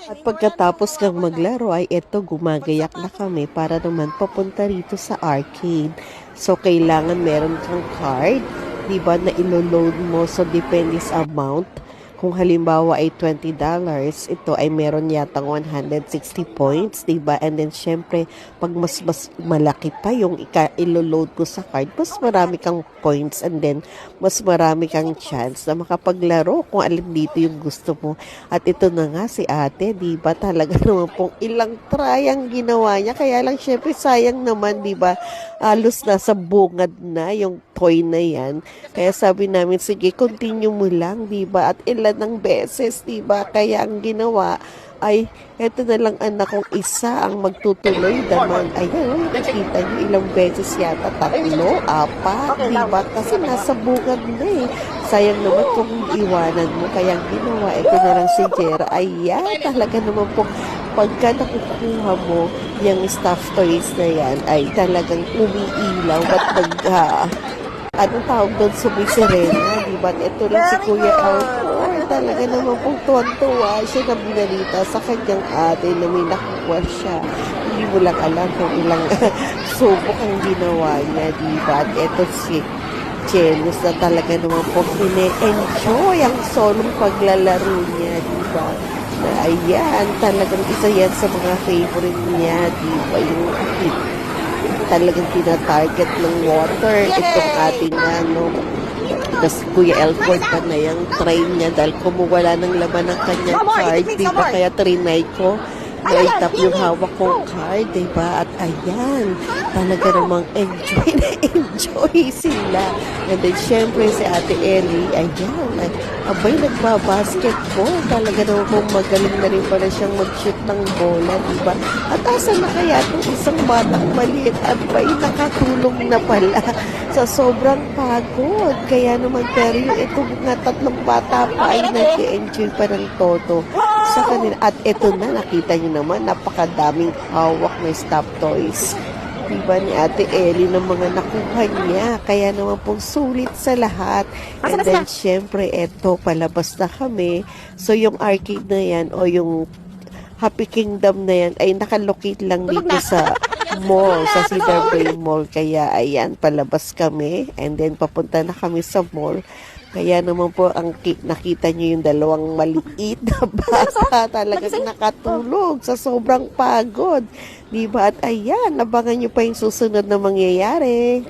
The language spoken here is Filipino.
At pagkatapos kang maglaro ay eto gumagayak na kami para naman papunta rito sa arcade. So kailangan meron kang card, 'di ba, na ilo-load mo, so depende sa amount. Kung halimbawa ay $20, ito ay meron yatang 160 points, 'di ba? And then syempre, pag mas malaki pa yung ilo-load mo sa card, mas marami kang points and then mas marami kang chance na makapaglaro kung alin dito yung gusto mo. At ito na nga si ate, 'di ba? Talaga naman pong ilang try ang ginawa niya. Kaya lang syempre sayang naman, 'di ba? Halos nasa bungad na yung toy na yan. Kaya sabi namin, sige, continue mo lang, 'di ba? At ilan ng beses, 'di ba? Kaya ang ginawa ay eto na lang anak kong isa ang magtutuloy naman. Ayun, nakita niyo ilang beses yata, 3, 4, 'di ba? Kasi nasa bungad na eh. Sayang naman kung iwanan mo. Kaya ang ginawa, ito na lang si Jera. Ayan, talaga naman po pagka nakukuha mo yung stuffed toys na yan, ay talagang umiilaw at anong tawag doon, sumisirena, di ba? Ito lang si Kuya Alfred, talaga naman pong tuwan-tuwa siya na binalita sa kanyang ate na may nakuha siya. Hindi mo lang alam kung ilang subok ang ginawa niya, di ba? At ito si Chelos na talaga naman pong ine-enjoy ang solong paglalaro niya, di ba? Na ayan, talagang isa yan sa mga favorite niya, di ba? Yung talagang tinatarget ng water itong ating tapos Kuya Elford pa na yung try niya dahil kumuwala ng laman ng kanyang card, diba? Kaya trinay ko na itap yung hawak kong card, diba? At ayan, talaga namang enjoy na enjoy sila. And then syempre si Ate Ellie, ayan, abay nagbabasketball, talaga naman pong magaling na rin pala siyang mag-shoot ng bola, diba? At asa na kaya itong isang batang maliit at bay nakatulong na pala sa sobrang pagod. Kaya naman pero yung itong nga tatlong bata pa ay nag-enjoy pa ng todo sa kanila. At ito na, nakita niyo naman, napakadaming hawak na stuffed toys, diba, ni Ate Ellie ng mga nakuha niya. Kaya naman pong sulit sa lahat. And then, syempre, eto, palabas na kami. So, yung arcade na yan, o yung Happy Kingdom na yan, ay nakalocate lang dito sa mall, sa Cedar Bay Mall. Kaya, ayan, palabas kami. And then, papunta na kami sa mall. Kaya naman po, ang nakita nyo yung dalawang maliit na bata, talagang nakatulog sa sobrang pagod. Diba? At ayan, abangan nyo pa yung susunod na mangyayari.